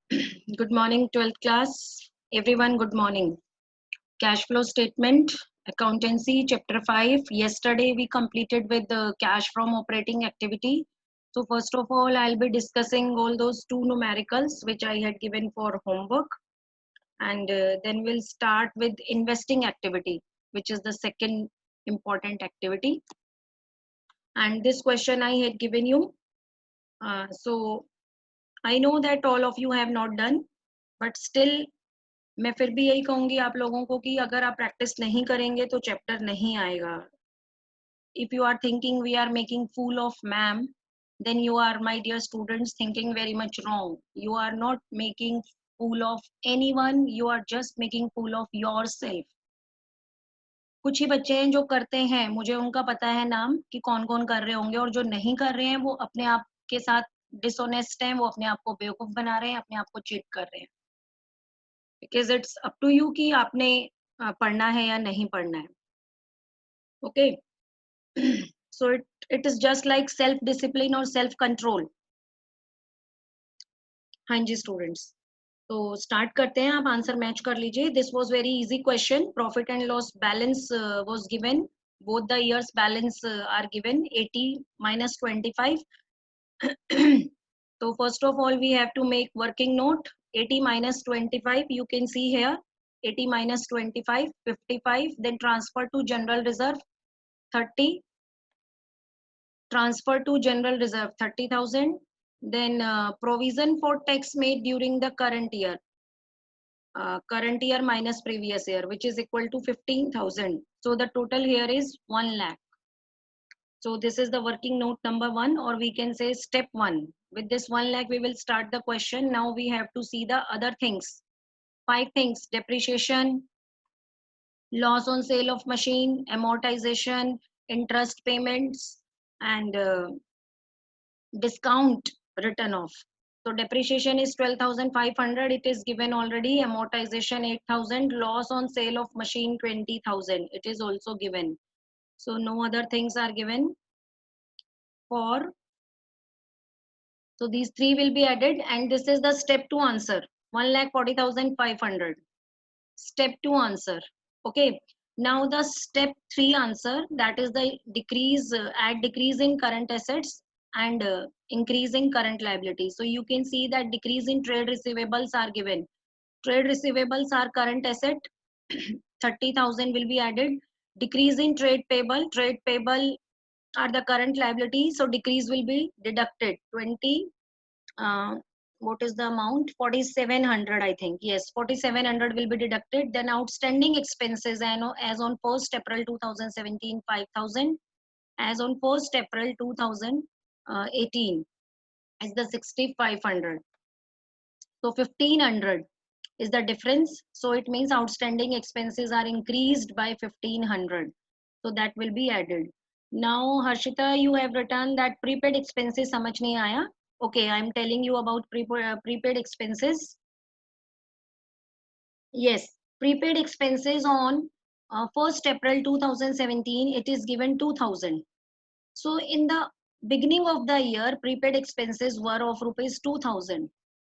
Good morning, 12th class. Everyone, good morning. Cash flow statement, accountancy, chapter 5. Yesterday, we completed with the cash from operating activity. So, first of all, I'll be discussing all those two numericals which I had given for homework. And then we'll start with investing activity, which is the second important activity. And this question I had given you. So, I know that all of you have not done, but still मैं फिर भी यही कहूंगी आप लोगों को कि अगर आप प्रैक्टिस नहीं करेंगे तो चैप्टर नहीं आएगा. If you are thinking we are making fool of ma'am, then you are, my dear students, thinking very much wrong. You are not making fool of anyone, you are just making fool of yourself. कुछ ही बच्चे हैं जो करते हैं, मुझे उनका पता है नाम कि कौन कौन कर रहे होंगे, और जो नहीं कर रहे हैं वो अपने आप के साथ डिसऑनेस्ट हैं, वो अपने आप को बेवकूफ बना रहे हैं, अपने आप को चीट कर रहे हैं. Because it's up to you कि आपने पढ़ना है या नहीं पढ़ना है. Okay. So it is just like self discipline or self control. हाँ जी स्टूडेंट्स, तो स्टार्ट करते हैं. आप आंसर मैच कर लीजिए. This was very easy question. Profit and loss balance was given. Both the years balance are given 80 minus 25. So first of all we have to make working note. 80 minus 25, you can see here, 80 minus 25, 55. Then transfer to general reserve 30. Transfer to general reserve 30,000. Then provision for tax made during the current year. Current year minus previous year, which is equal to 15,000. So the total here is 1 lakh. So this is the working note number 1, or we can say step 1. With this 1 lakh, we will start the question. Now we have to see the other things. 5 things: depreciation, loss on sale of machine, amortization, interest payments, and discount written off. So depreciation is 12,500. It is given already. Amortization 8,000. Loss on sale of machine 20,000. It is also given. So no other things are given for. So these three will be added, and this is the step 2 answer. 1,40,500. Step 2 answer. Okay. Now the step 3 answer, that is the decrease, add decrease in current assets and increase in current liability. So you can see that decrease in trade receivables are given. Trade receivables are current asset. 30,000 will be added. Decrease in trade payable are the current liability. So decrease will be deducted. 20. What is the amount? 4,700, I think. Yes, 4,700 will be deducted. Then outstanding expenses, I know, as on 1st April 2017, 5,000. As on 1st April 2018 is the 6,500. So 1,500 is the difference. So it means outstanding expenses are increased by 1,500. So that will be added. Now Harshita, you have written that prepaid expenses समझ नहीं आया. Okay, I am telling you about prepaid expenses. Yes, prepaid expenses on 1st April 2017, it is given 2,000. So in the beginning of the year, prepaid expenses were of rupees 2,000.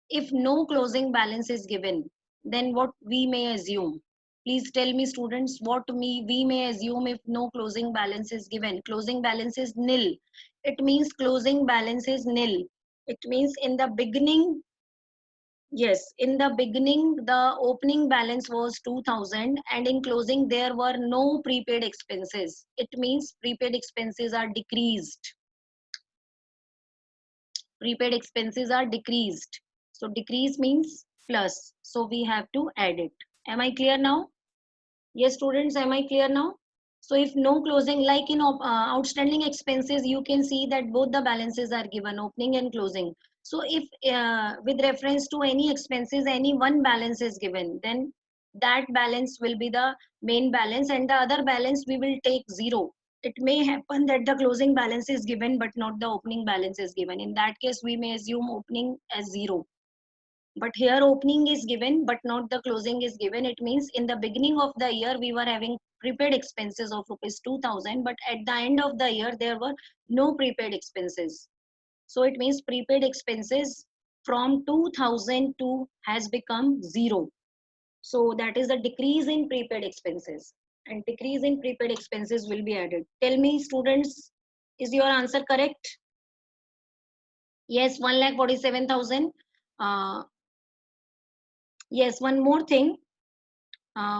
If no closing balance is given, then what we may assume? Please tell me students, what we may assume if no closing balance is given. Closing balance is nil. It means closing balance is nil. It means in the beginning, yes, in the beginning, the opening balance was 2,000, and in closing, there were no prepaid expenses. It means prepaid expenses are decreased. Prepaid expenses are decreased. So decrease means plus. So we have to add it. Am I clear now? Yes, students, am I clear now? So if no closing, like in outstanding expenses, you can see that both the balances are given, opening and closing. So if with reference to any expenses, any one balance is given, then that balance will be the main balance, and the other balance we will take 0. It may happen that the closing balance is given, but not the opening balance is given. In that case, we may assume opening as 0. But here opening is given, but not the closing is given. It means in the beginning of the year, we were having prepaid expenses of rupees 2,000, but at the end of the year, there were no prepaid expenses. So it means prepaid expenses from 2002 has become 0. So that is a decrease in prepaid expenses, and decrease in prepaid expenses will be added. Tell me, students, is your answer correct? Yes, 1,47,000. Uh, yes, one more thing,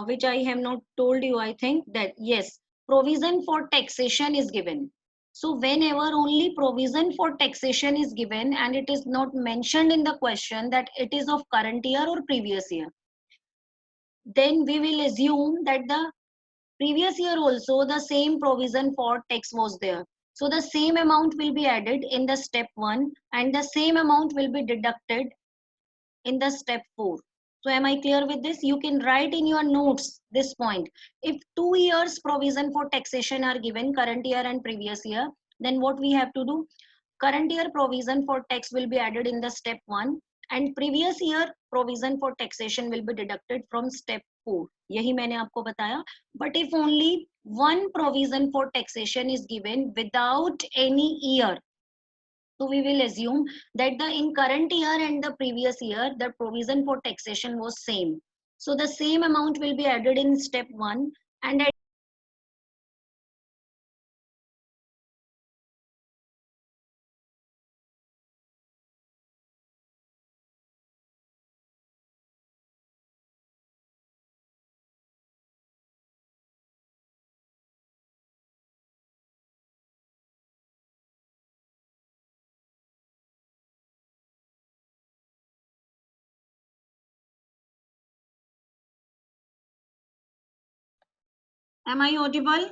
which I have not told you, I think that yes, provision for taxation is given. So whenever only provision for taxation is given and it is not mentioned in the question that it is of current year or previous year, then we will assume that the previous year also the same provision for tax was there. So the same amount will be added in the step 1 and the same amount will be deducted in the step 4. So am I clear with this? You can write in your notes this point. If 2 years provision for taxation are given, current year and previous year, then what we have to do? Current year provision for tax will be added in the step 1 and previous year provision for taxation will be deducted from step 4. यही मैंने आपको बताया. But if only one provision for taxation is given without any year, so we will assume that the in current year and the previous year, the provision for taxation was same. So the same amount will be added in step 1 and am I audible?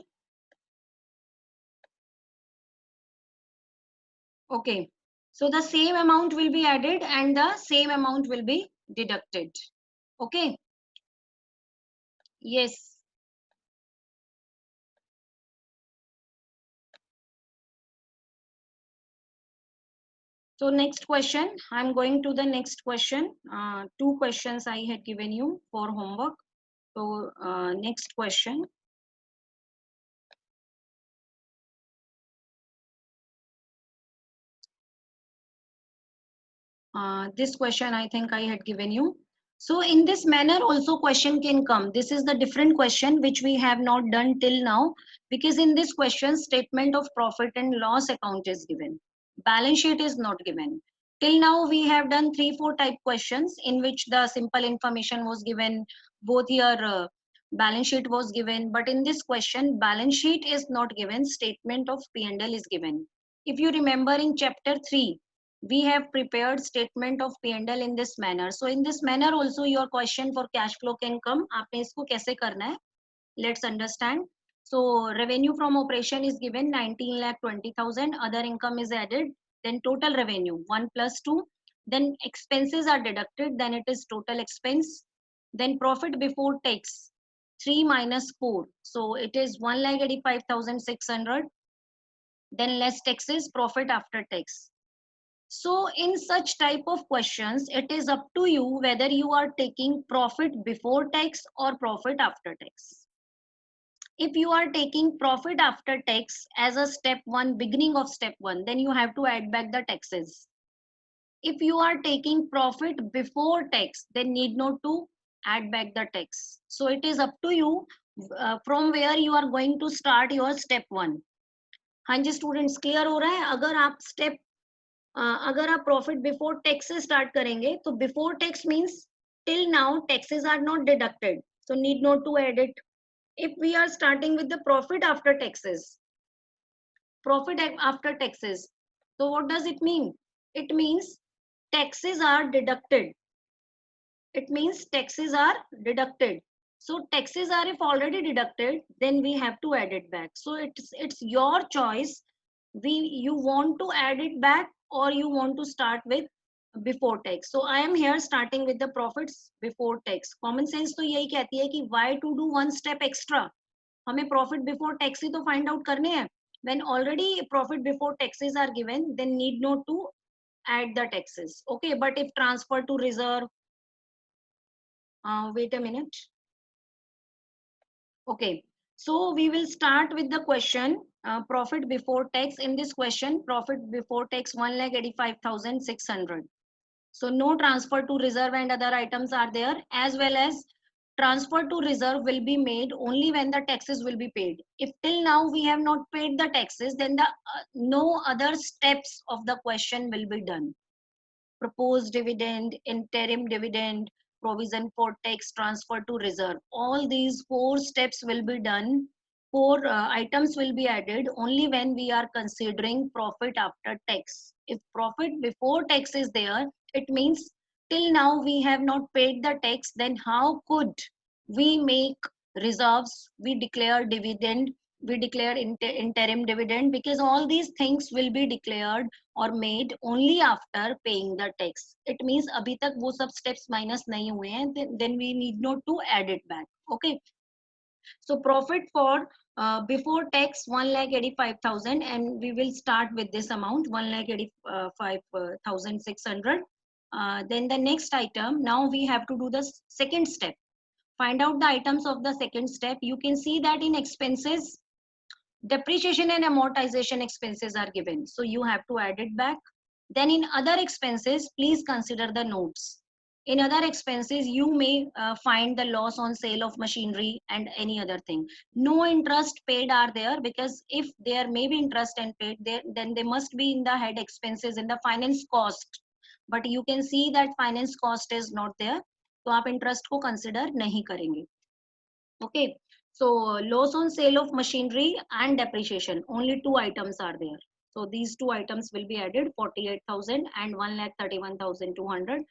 Okay. So the same amount will be added and the same amount will be deducted. Okay. Yes. So next question, I'm going to the next question. Two questions I had given you for homework. So next question. This question I think I had given you. So in this manner also question can come. This is the different question which we have not done till now, because in this question statement of profit and loss account is given. Balance sheet is not given. Till now we have done 3-4 type questions in which the simple information was given, both your balance sheet was given, but in this question balance sheet is not given, statement of P&L is given. If you remember in chapter 3, we have prepared statement of P&L in this manner. So in this manner also your question for cash flow can come. आपने इसको कैसे करना है? Let's understand. So revenue from operation is given 19,20,000. Other income is added. Then total revenue 1 plus 2. Then expenses are deducted. Then it is total expense. Then profit before tax 3 minus 4. So it is 1,85,600. Then less taxes, profit after tax. So in such type of questions, it is up to you whether you are taking profit before tax or profit after tax. If you are taking profit after tax as a step 1, beginning of step 1, then you have to add back the taxes. If you are taking profit before tax, then need not to add back the tax. So it is up to you from where you are going to start your step 1. हाँ जी students clear हो रहा है? अगर आप profit before tax से start करेंगे तो before tax means till now taxes are not deducted, so need not to add it. If we are starting with the profit after taxes, so what does it mean? It means taxes are deducted. It means taxes are deducted. So taxes are if already deducted, then we have to add it back. So it's your choice. You want to add it back or you want to start with before tax. So I am here starting with the profits before tax. Common sense तो यही कहती है कि why to do one step extra? हमें profit before tax ही तो find out करने हैं. When already profit before taxes are given, then need not to add the taxes. Okay, but if transfer to reserve, wait a minute. Okay, so we will start with the question profit before tax. In this question, profit before tax 1,85,600. So no transfer to reserve and other items are there, as well as transfer to reserve will be made only when the taxes will be paid. If till now we have not paid the taxes, then the no other steps of the question will be done. Proposed dividend, interim dividend, provision for tax, transfer to reserve. All these four steps will be done. Four items will be added only when we are considering profit after tax. If profit before tax is there, it means till now we have not paid the tax, then how could we make reserves, we declare dividend, we declare interim dividend, because all these things will be declared or made only after paying the tax. It means abhi tak wo sab steps minus nahi hue hain, then we need not to add it back. Okay. So profit for before tax 1,85,000, and we will start with this amount 1,85,600. Then the next item, now we have to do the second step. Find out the items of the second step. You can see that in expenses, depreciation and amortization expenses are given, so you have to add it back. Then in other expenses, please consider the notes. In other expenses, you may find the loss on sale of machinery and any other thing. No interest paid are there, because if there may be interest and paid there, then they must be in the head expenses in the finance cost. But you can see that finance cost is not there, तो आप interest को consider नहीं करेंगे. Okay, so loss on sale of machinery and depreciation, only two items are there. So these two items will be added, 48,000 and 1,31,200.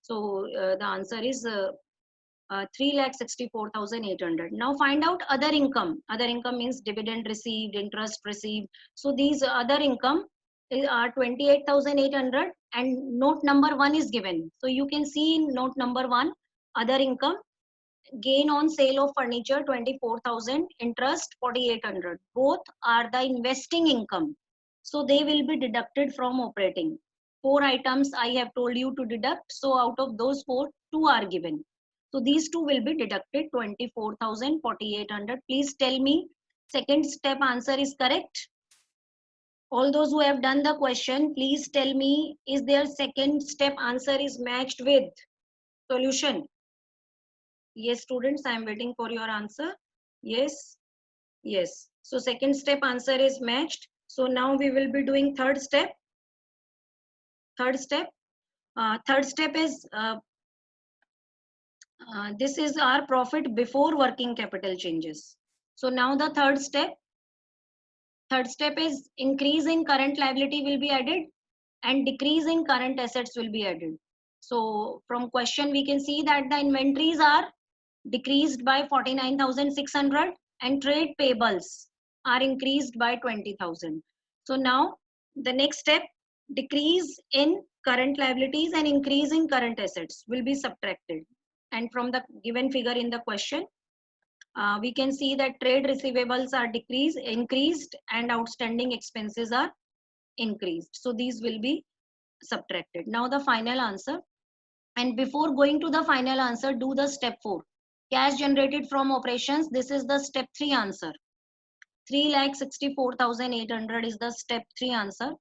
So the answer is 3,64,800. Now find out other income. Other income means dividend received, interest received. So these other income are 28,800, and note number 1 is given. So you can see in note number 1, other income, gain on sale of furniture 24,000, interest 4,800. Both are the investing income, so they will be deducted from operating. Four items I have told you to deduct, so out of those four, two are given, so these two will be deducted, 24,000, 4,800. Please tell me second step answer is correct. All those who have done the question, please tell me, is their second step answer is matched with solution? Yes, students, I am waiting for your answer. Yes, yes. So second step answer is matched. So now we will be doing third step. Third step. Third step is this is our profit before working capital changes. So now the third step. Third step is increase in current liability will be added and decrease in current assets will be added. So from question we can see that the inventories are decreased by 49,600 and trade payables are increased by 20,000. So now the next step, decrease in current liabilities and increase in current assets will be subtracted. And from the given figure in the question, we can see that trade receivables are increased and outstanding expenses are increased. So these will be subtracted. Now the final answer. And before going to the final answer, do the step 4. Cash generated from operations. This is the step 3 answer. 3,64,800 is the step 3 answer.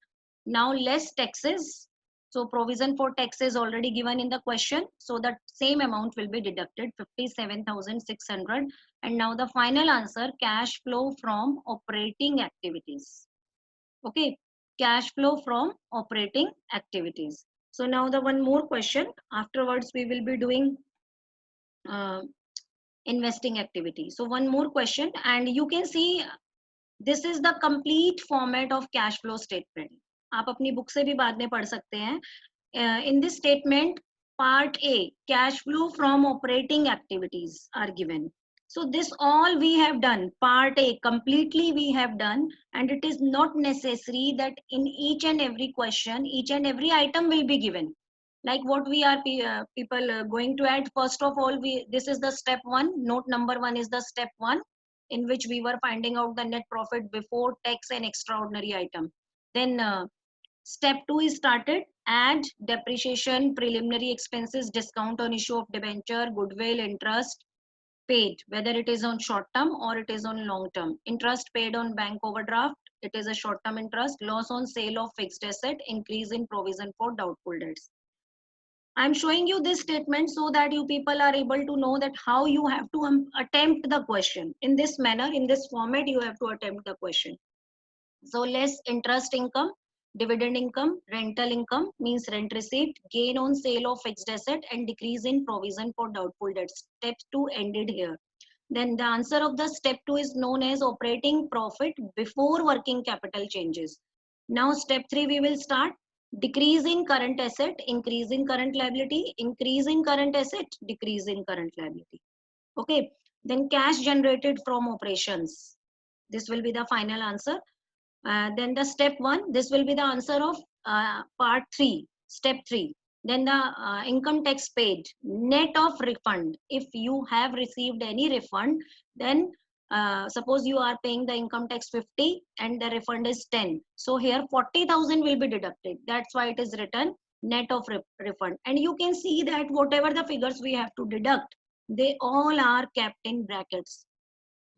Now less taxes. So provision for tax is already given in the question. So the same amount will be deducted, 57,600. And now the final answer, cash flow from operating activities. Okay, cash flow from operating activities. So now the one more question. Afterwards, we will be doing investing activity. So one more question, and you can see this is the complete format of cash flow statement. आप अपनी book से भी बाद में पढ़ सकते हैं. In this statement, part A, cash flow from operating activities are given. So this all we have done, part A, completely we have done, and it is not necessary that in each and every question, each and every item will be given. Like what we are people going to add, first of all, this is the step 1, note number 1 is the step 1, in which we were finding out the net profit before tax and extraordinary item. Then step 2 is started, add depreciation, preliminary expenses, discount on issue of debenture, goodwill, interest paid, whether it is on short term or it is on long term. Interest paid on bank overdraft, it is a short term interest. Loss on sale of fixed asset, increase in provision for doubtful debts. I'm showing you this statement so that you people are able to know that how you have to attempt the question. In this manner, in this format, you have to attempt the question. So less interest income, dividend income, rental income means rent receipt, gain on sale of fixed asset, and decrease in provision for doubtful debts. Step 2 ended here. Then the answer of the step 2 is known as operating profit before working capital changes. Now step 3 we will start. Decreasing current asset, increasing current liability, increasing current asset, decreasing current liability. Okay. Then cash generated from operations. This will be the final answer. Then the step 1, this will be the answer of part 3, step 3. Then the income tax paid, net of refund. If you have received any refund, then suppose you are paying the income tax 50 and the refund is 10. So here 40,000 will be deducted. That's why it is written net of refund. And you can see that whatever the figures we have to deduct, they all are kept in brackets.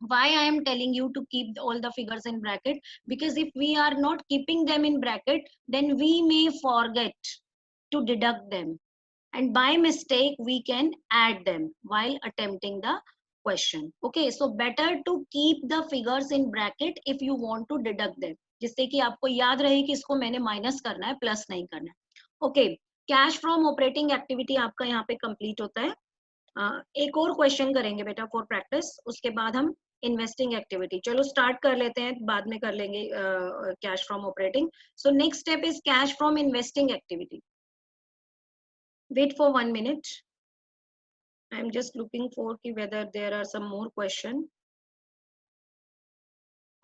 Why I am telling you to keep all the figures in bracket? Because if we are not keeping them in bracket, then we may forget to deduct them, and by mistake we can add them while attempting the question. Okay, so better to keep the figures in bracket if you want to deduct them, जिससे कि आपको याद रहे कि इसको मैंने minus करना है, प्लस नहीं करना है. Okay, cash from operating activity आपका यहाँ पे कंप्लीट होता है. एक और क्वेश्चन करेंगे बेटा फॉर प्रैक्टिस, उसके बाद हम इन्वेस्टिंग एक्टिविटी. चलो स्टार्ट कर लेते हैं, बाद में कर लेंगे cash from operating. So next step is cash from investing activity. Wait for 1 minute. I'm just looking for whether there are some more question.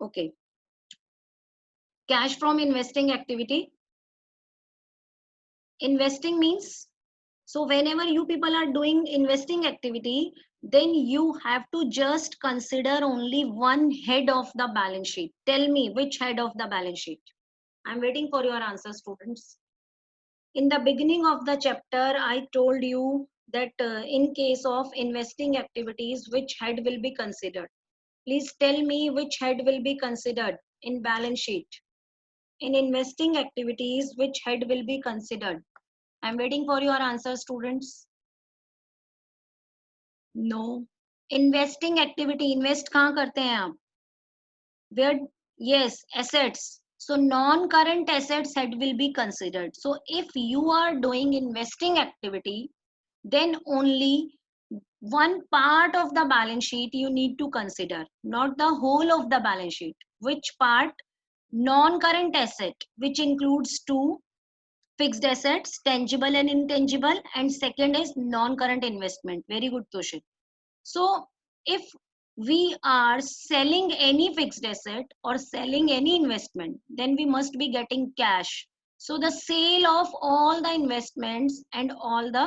Okay, cash from investing activity. Investing means, so whenever you people are doing investing activity, then you have to just consider only one head of the balance sheet. Tell me which head of the balance sheet. I'm waiting for your answer, students. In the beginning of the chapter, I told you that in case of investing activities, which head will be considered. Please tell me which head will be considered in balance sheet. In investing activities, which head will be considered? I'm waiting for your answer, students. No. Investing activity, invest कहाँ करते हैं आप? Where? Yes, assets. So non-current assets head will be considered. So if you are doing investing activity, then only one part of the balance sheet you need to consider, not the whole of the balance sheet. Which part? Non-current asset, which includes two: fixed assets, tangible and intangible, and second is non-current investment. Very good question. So if we are selling any fixed asset or selling any investment, then we must be getting cash. So the sale of all the investments and all the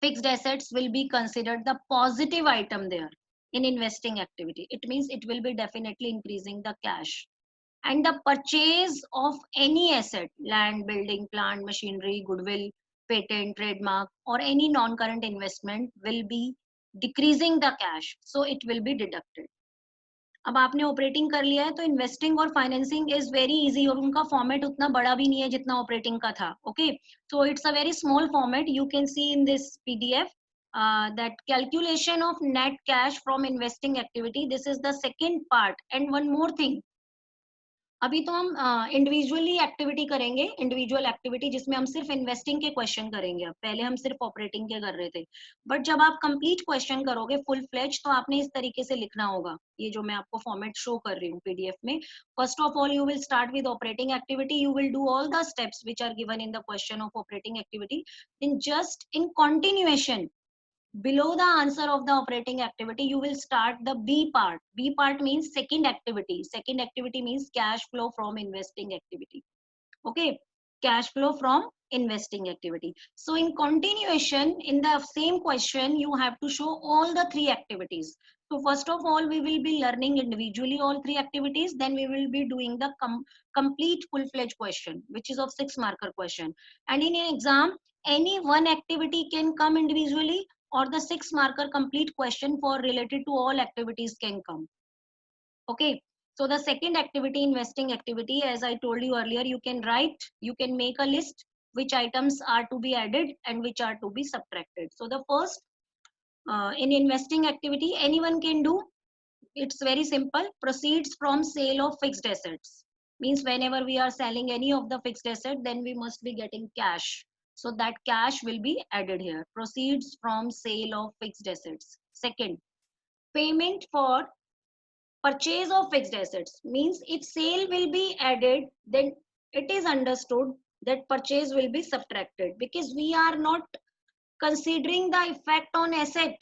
fixed assets will be considered the positive item there in investing activity. It means it will be definitely increasing the cash. And the purchase of any asset, land, building, plant, machinery, goodwill, patent, trademark, or any non-current investment will be decreasing the cash. So it will be deducted. अब आपने operating कर लिया है, तो investing और financing is very easy, और उनका format उतना बड़ा भी नहीं है जितना ऑपरेटिंग का था. Okay, so it's a very small format. You can see in this PDF that calculation of net cash from investing activity. This is the second part. And one more thing, अभी तो हम individually activity करेंगे, individual activity जिसमें हम सिर्फ investing के question करेंगे. अब पहले हम सिर्फ ऑपरेटिंग के कर रहे थे, बट जब आप कंप्लीट क्वेश्चन करोगे फुल फ्लेज, तो आपने इस तरीके से लिखना होगा, ये जो मैं आपको फॉर्मेट शो कर रही हूँ पीडीएफ में. First of all you will start with operating activity. You will do all the steps which are given in the question of operating activity. In just in continuation, below the answer of the operating activity, you will start the B part. B part means second activity. Second activity means cash flow from investing activity. Okay, cash flow from investing activity. So in continuation, in the same question, you have to show all the three activities. So first of all, we will be learning individually all three activities. Then we will be doing the complete full-fledged question, which is of 6-marker question. And in an exam, any one activity can come individually, or the 6-marker complete question for related to all activities can come. Okay. So the second activity, investing activity, as I told you earlier, you can write, you can make a list, which items are to be added and which are to be subtracted. So the first, in investing activity, anyone can do. It's very simple. Proceeds from sale of fixed assets means whenever we are selling any of the fixed asset, then we must be getting cash. So that cash will be added here. Proceeds from sale of fixed assets. Second, payment for purchase of fixed assets means if sale will be added, then it is understood that purchase will be subtracted, because we are not considering the effect on asset.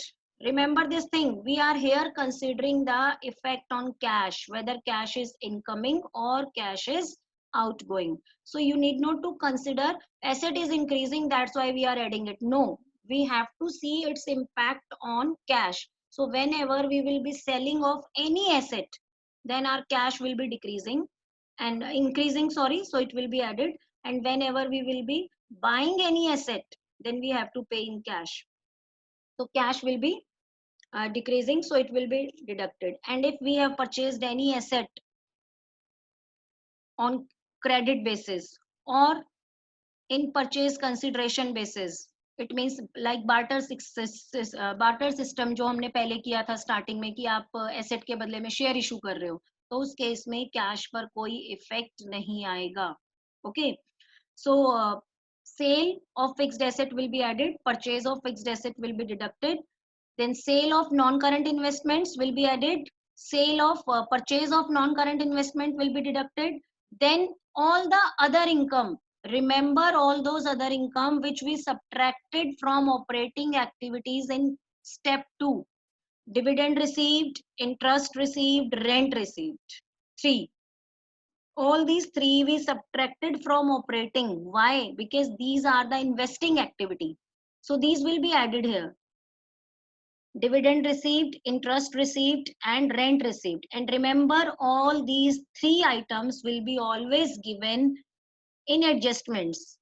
Remember this thing, we are here considering the effect on cash, whether cash is incoming or cash is outgoing. So you need not to consider asset is increasing, that's why we are adding it. No, we have to see its impact on cash. So whenever we will be selling off any asset, then our cash will be decreasing and increasing, sorry, so it will be added. And whenever we will be buying any asset, then we have to pay in cash. So cash will be decreasing, so it will be deducted. And if we have purchased any asset on credit basis or in purchase consideration basis, it means like barter system जो हमने पहले किया था starting में कि आप asset के बदले में शेयर इशू कर रहे हो, तो उस केस में कैश पर कोई इफेक्ट नहीं आएगा. Okay, so sale of fixed asset will be added, purchase of fixed asset will be deducted, then sale of non-current investments will be added, sale of purchase of non-current investment will be deducted, then all the other income, remember all those other income which we subtracted from operating activities in step 2, dividend received, interest received, rent received. 3, all these 3 we subtracted from operating. Why? Because these are the investing activity, so these will be added here. Dividend received, interest received, and rent received. And remember, all these 3 items will be always given in adjustments.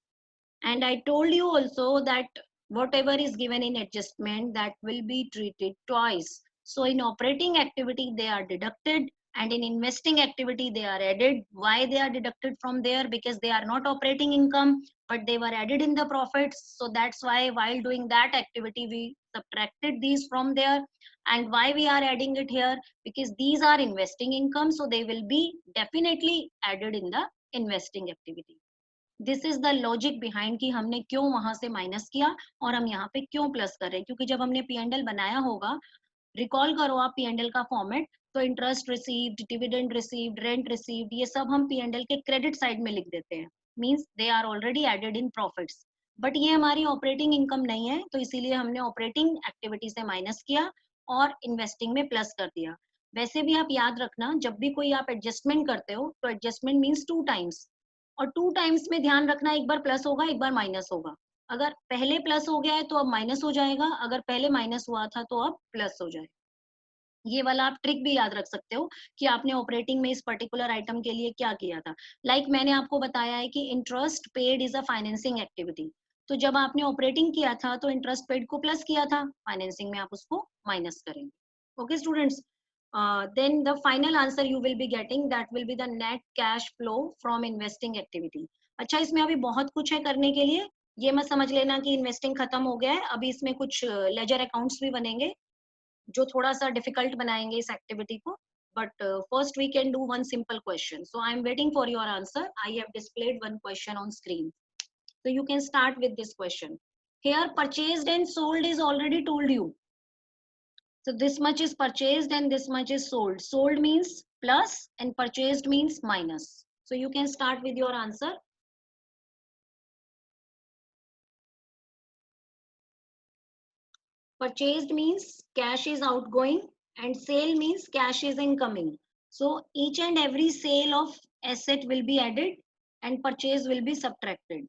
And I told you also that whatever is given in adjustment, that will be treated twice. So in operating activity, they are deducted, and in investing activity, they are added. Why they are deducted from there? Because they are not operating income, but they were added in the profits. So that's why while doing that activity, we subtracted these from there. And why we are adding it here? Because these are investing income, so they will be definitely added in the investing activity. This is the logic behind कि हमने क्यों वहां से minus किया और हम यहाँ पे क्यों प्लस कर रहे हैं. क्योंकि जब हमने पीएनएल बनाया होगा, रिकॉल करो आप पीएनएल का फॉर्मेट, तो interest received, dividend received, rent received, ये सब हम पीएनएल के क्रेडिट साइड में लिख देते हैं. Means they are already added in profits. But ये हमारी ऑपरेटिंग इनकम नहीं है, तो इसीलिए हमने ऑपरेटिंग एक्टिविटी से माइनस किया और इन्वेस्टिंग में प्लस कर दिया. वैसे भी आप याद रखना, जब भी कोई आप एडजस्टमेंट करते हो, तो एडजस्टमेंट मीन्स 2 टाइम्स, और 2 टाइम्स में ध्यान रखना, एक बार प्लस होगा, एक बार माइनस होगा. अगर पहले प्लस हो गया है तो अब माइनस हो जाएगा, अगर पहले माइनस हुआ था तो अब प्लस हो जाएगा. ये वाला आप ट्रिक भी याद रख सकते हो कि आपने ऑपरेटिंग में इस पर्टिकुलर आइटम के लिए क्या किया था. लाइक मैंने आपको बताया है कि interest paid is a financing activity. तो जब आपने ऑपरेटिंग किया था तो इंटरेस्ट पेड को प्लस किया था, फाइनेंसिंग में आप उसको माइनस करेंगे. Okay students, then the final answer you will be getting, that will be the net cash flow from investing activity. अच्छा, इसमें अभी बहुत कुछ है करने के लिए. ये मत समझ लेना कि इन्वेस्टिंग खत्म हो गया है, अभी इसमें कुछ लेजर अकाउंट्स भी बनेंगे जो थोड़ा सा डिफिकल्ट बनाएंगे इस एक्टिविटी को. But first we can do one simple question. So I am waiting for your answer. I have displayed one question on screen, so you can start with this question. Here purchased and sold is already told you. So this much is purchased and this much is sold. Sold means plus and purchased means minus. So you can start with your answer. Purchased means cash is outgoing and sale means cash is incoming. So each and every sale of asset will be added and purchase will be subtracted.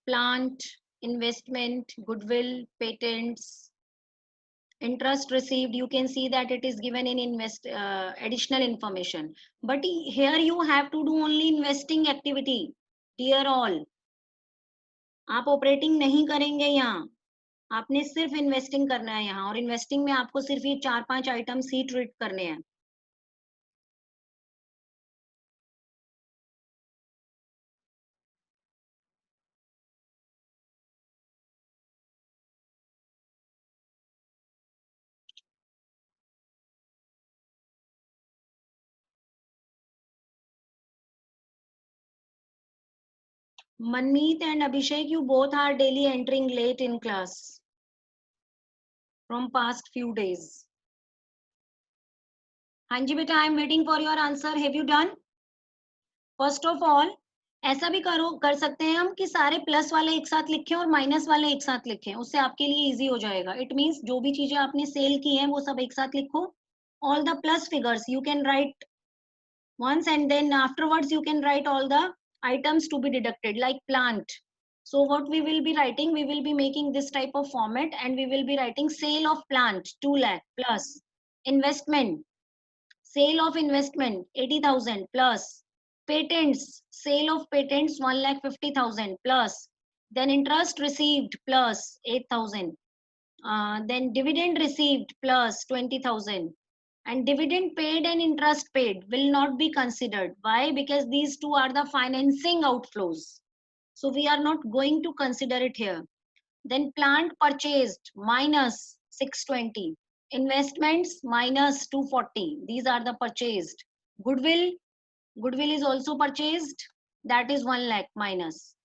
Plant, investment, goodwill, patents, interest received, you can see that it is given in additional information. But here you have to do only investing activity. Dear all, आप operating नहीं करेंगे यहाँ, आपने सिर्फ investing करना है यहाँ, और इन्वेस्टिंग में आपको सिर्फ ये 4-5 आइटम्स ही ट्रीट करने हैं. Manmeet and Abhishek, you both are daily entering late in class from past few days. हाँ जी बेटा, I am waiting for your answer. Have you done? First of all, ऐसा भी कर सकते हैं हम कि सारे प्लस वाले एक साथ लिखें और माइनस वाले एक साथ लिखें, उससे आपके लिए इजी हो जाएगा. इट मीन्स जो भी चीजें आपने सेल की हैं वो सब एक साथ लिखो. All the plus figures you can write once, and then afterwards you can write all the items to be deducted, like plant. So what we will be writing, we will be making this type of format, and we will be writing sale of plant 2 lakh plus investment, sale of investment 80,000 plus patents, sale of patents 1,50,000 plus, then interest received plus 8,000, then dividend received plus 20,000, and dividend paid and interest paid will not be considered. Why? Because these two are the financing outflows. So we are not going to consider it here. Then plant purchased minus 620. Investments minus 240. These are the purchased. Goodwill. Goodwill is also purchased. That is 1 lakh minus.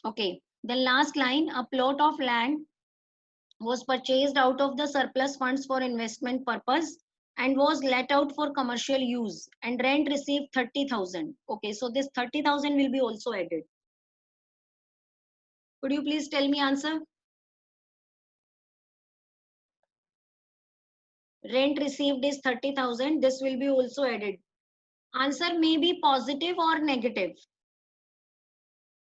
Okay. The last line, a plot of land was purchased out of the surplus funds for investment purpose and was let out for commercial use, and rent received 30,000. Okay, so this 30,000 will be also added. Could you please tell me answer? Rent received is 30,000. This will be also added. Answer may be positive or negative.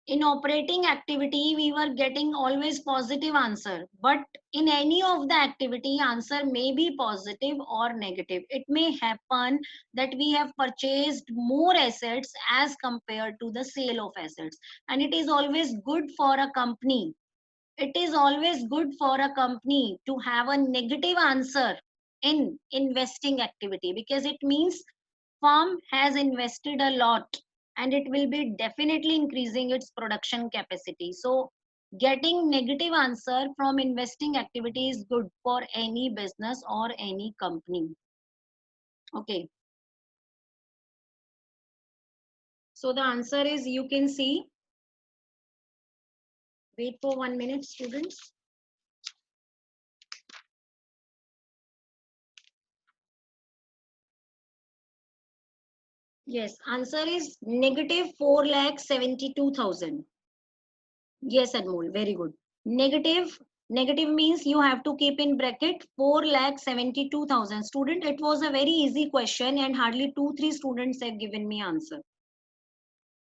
In operating activity, we were getting always positive answer, but in any of the activity, answer may be positive or negative. It may happen that we have purchased more assets as compared to the sale of assets, and it is always good for a company. It is always good for a company to have a negative answer in investing activity, because it means firm has invested a lot and it will be definitely increasing its production capacity. So getting negative answer from investing activity is good for any business or any company. Okay. So the answer is, you can see, wait for 1 minute students. Yes, answer is negative 4,72,000. Yes, Anmol, very good. Negative means you have to keep in bracket 4,72,000. Student, it was a very easy question and hardly 2-3 students have given me answer.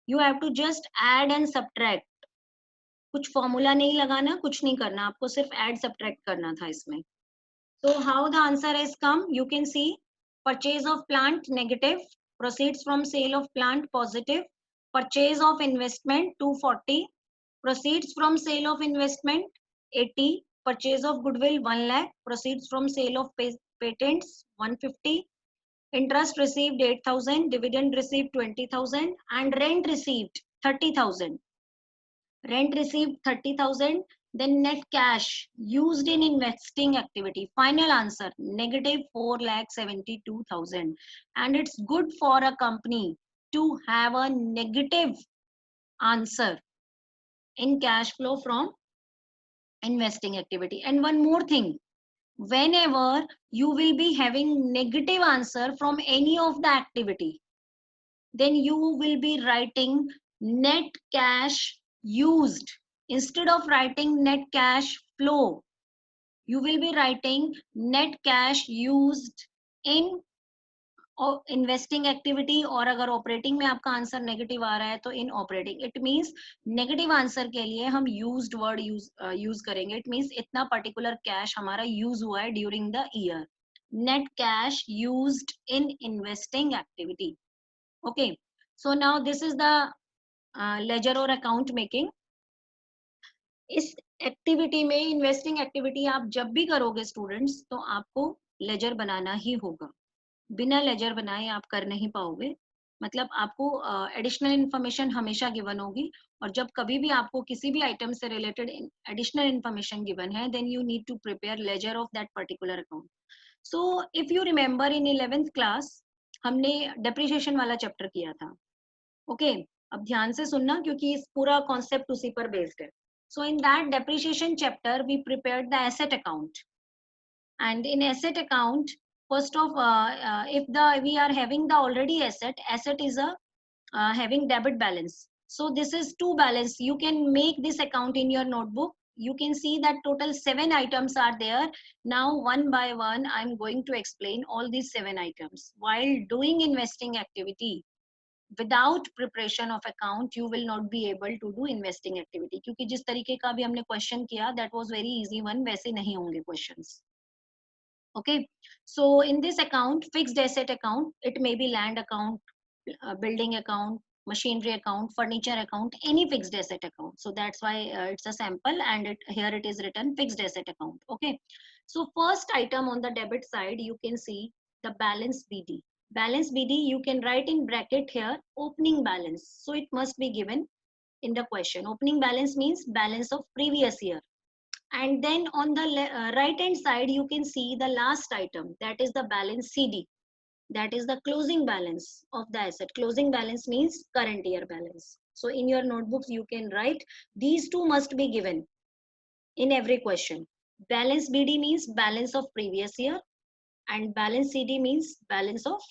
You have to just add and subtract. कुछ formula नहीं लगाना, कुछ नहीं करना, आपको सिर्फ add subtract करना था इसमें. So how the answer has come? You can see purchase of plant negative, proceeds from sale of plant positive, purchase of investment 240, proceeds from sale of investment 80, purchase of goodwill 1 lakh, proceeds from sale of patents 150, interest received 8,000, dividend received 20,000, and rent received 30,000. Rent received 30,000. Then net cash used in investing activity. Final answer negative 4,72,000. And it's good for a company to have a negative answer in cash flow from investing activity. And one more thing, whenever you will be having negative answer from any of the activity, then you will be writing net cash used. Instead of writing net cash flow, you will be writing net cash used in investing activity. और अगर operating में आपका answer negative आ रहा है तो in operating. It means negative answer के लिए हम यूज्ड वर्ड यूज करेंगे. इट मींस इतना पर्टिकुलर कैश हमारा यूज हुआ है during the year. Net cash used in investing activity. Okay, so now this is the ledger और अकाउंट मेकिंग, इस एक्टिविटी में, इन्वेस्टिंग एक्टिविटी आप जब भी करोगे स्टूडेंट्स, तो आपको लेजर बनाना ही होगा। बिना लेजर बनाए आप कर नहीं पाओगे। मतलब आपको एडिशनल इंफॉर्मेशन हमेशा गिवन होगी, और जब कभी भी आपको किसी भी आइटम से रिलेटेड एडिशनल इंफॉर्मेशन गिवन है, then you need to prepare ledger of that particular account. So if you remember in 11th class हमने डेप्रिसिएशन वाला चैप्टर किया था। ओके, अब ध्यान से सुनना क्योंकि इस पूरा कॉन्सेप्ट उसी पर बेस्ड है। So in that depreciation chapter we prepared the asset account, and in asset account, first of if the we are having the already asset is a having debit balance. So this is two balance. You can make this account in your notebook. You can see that total 7 items are there. Now one by one I'm going to explain all these 7 items. While doing investing activity, without preparation of account you will not be able to do investing activity, क्योंकि जिस तरीके का भी हमने question किया that was very easy one, वैसे नहीं होंगे questions. Okay, so in this account, fixed asset account, it may be land account, building account, machinery account, furniture account, any fixed asset account. So that's why it's a sample, and here it is written fixed asset account. Okay, so first item on the debit side, you can see the balance BD. Balance BD, you can write in bracket here opening balance. So it must be given in the question. Opening balance means balance of previous year. And then on the right hand side you can see the last item, that is the balance CD, that is the closing balance of the asset. Closing balance means current year balance. So in your notebooks you can write these two must be given in every question. Balance BD means balance of previous year, and balance CD means balance of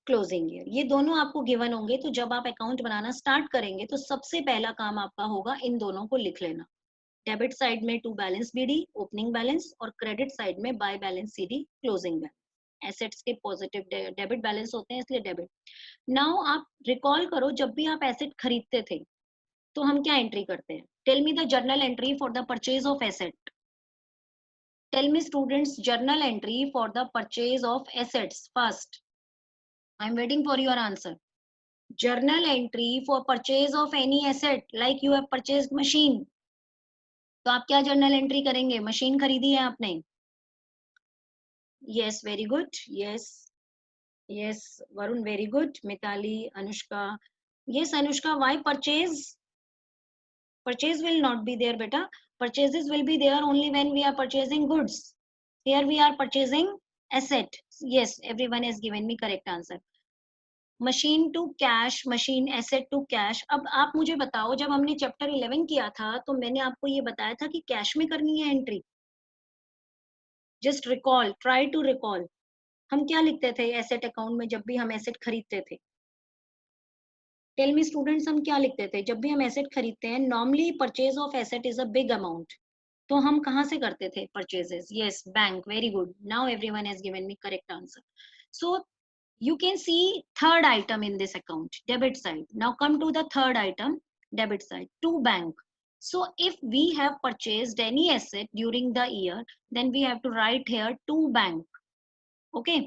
closing year. ये दोनों आपको given होंगे, तो जब आप account बनाना start करेंगे तो सबसे पहला काम आपका होगा इन दोनों को लिख लेना। डेबिट साइड में to balance BD opening balance, और क्रेडिट साइड में by balance CD closing balance. Assets के पॉजिटिव डेबिट बैलेंस होते हैं इसलिए डेबिट। नाउ आप रिकॉल करो, जब भी आप एसेट खरीदते थे तो हम क्या एंट्री करते हैं? Tell me the journal entry for the purchase of asset. Tell me students journal entry for the purchase of assets first. I am waiting for your answer. Journal entry for purchase of any asset, like you have purchased machine, तो आप क्या journal entry करेंगे? Machine खरीदी है आपने? Yes, very good. Yes yes Varun, very good. Mitali, Anushka, yes Anushka, why purchase? Purchase will not be there beta. Purchases will be there only when we are purchasing goods. Here we are purchasing asset. Yes, everyone has given me correct answer. Machine to cash, machine asset to cash. अब आप मुझे बताओ, जब हमने chapter 11 किया था तो मैंने आपको ये बताया था कि कैश में करनी है entry. Just recall, try to recall, हम क्या लिखते थे एसेट अकाउंट में जब भी हम एसेट खरीदते थे? टेल मी स्टूडेंट्स, हम क्या लिखते थे जब भी हम एसेट खरीदते हैं? Normally purchase of asset is a big amount, तो हम कहाँ से करते थे purchases? Yes, bank, very good. Now everyone has given me correct answer. So you can see third item in this account, debit side. Now come to the third item, debit side, to bank. So if we have purchased any asset during the year, then we have to write here to bank. Okay,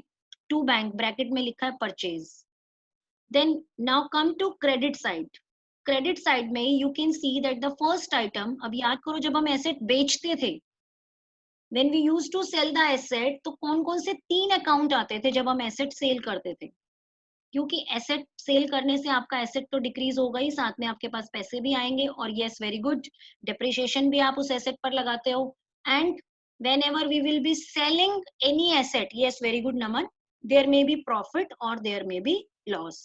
to bank, bracket में लिखा है purchase. Then now come to credit side. Credit side में you can see that the first item, अब याद करो जब हम asset बेचते थे, when we used to sell the asset, तो कौन कौन से 3 अकाउंट आते थे जब हम एसेट सेल करते थे? क्योंकि एसेट सेल करने से आपका एसेट तो डिक्रीज होगा ही, साथ में आपके पास पैसे भी आएंगे। और यस, वेरी गुड, डेप्रिसिएशन भी आप उस एसेट पर लगाते हो। And whenever we will be selling any asset, yes, very good Naman, there may be profit or there may be loss.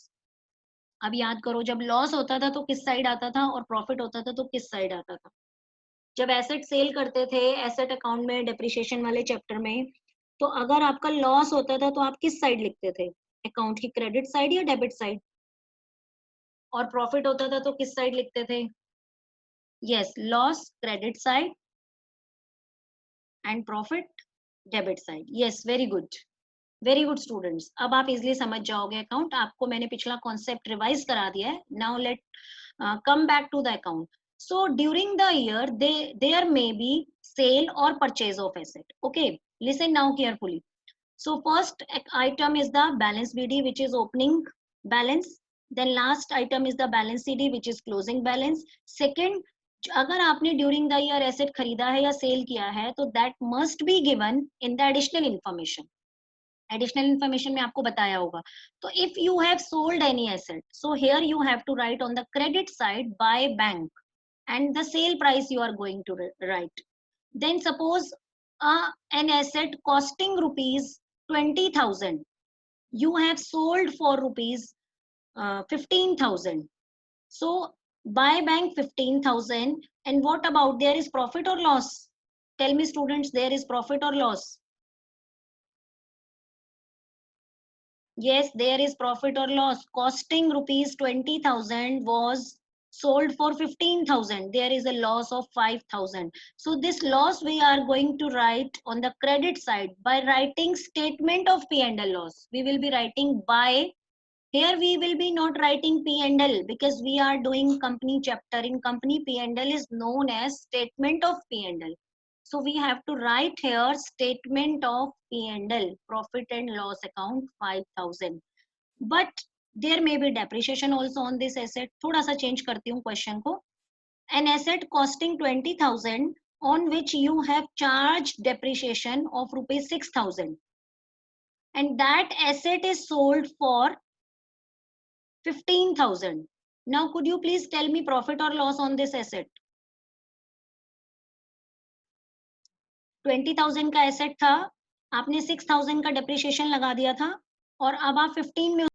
अब याद करो, जब लॉस होता था तो किस साइड आता था, और प्रॉफिट होता था तो किस साइड आता था? जब एसेट सेल करते थे एसेट अकाउंट में डेप्रिसिएशन वाले चैप्टर में, तो अगर आपका लॉस होता था तो आप किस साइड लिखते थे? अकाउंट की क्रेडिट साइड या डेबिट साइड? और प्रॉफिट होता था तो किस साइड लिखते थे? Yes, loss credit side and profit debit side. Yes, very good, very good students. अब आप इजिली समझ जाओगे अकाउंट। आपको मैंने पिछला कॉन्सेप्ट रिवाइज करा दिया है। Now let come back to the account. So during the year, there may be sale or purchase of asset. Okay, listen now carefully. So first item is the balance BD, which is opening balance. Then last item is the balance CD, which is closing balance. Second, अगर आपने during the year asset खरीदा है या sale किया है, तो that must be given in the additional information. Additional information में आपको बताया होगा. तो if you have sold any asset, so here you have to write on the credit side by bank and the sale price you are going to write. Then suppose an asset costing rupees 20,000, you have sold for rupees 15,000. So by bank 15,000. And what about, there is profit or loss? Tell me students, there is profit or loss? Yes, there is profit or loss. Costing rupees 20,000 was sold for 15,000. There is a loss of 5,000. So this loss we are going to write on the credit side by writing statement of P&L loss. We will be writing by. Here we will be not writing P&L because we are doing company chapter. In company, P&L is known as statement of P&L. So we have to write here statement of P&L, profit and loss account 5,000. But there may be depreciation also on this asset. थोड़ा सा change करती हूँ question को. An asset costing 20,000 on which you have charged depreciation of rupees 6,000. And that asset is sold for 15,000. Now could you please tell me profit or loss on this asset? 20,000 का asset था, आपने 6,000 का depreciation लगा दिया था और अब आप 15 में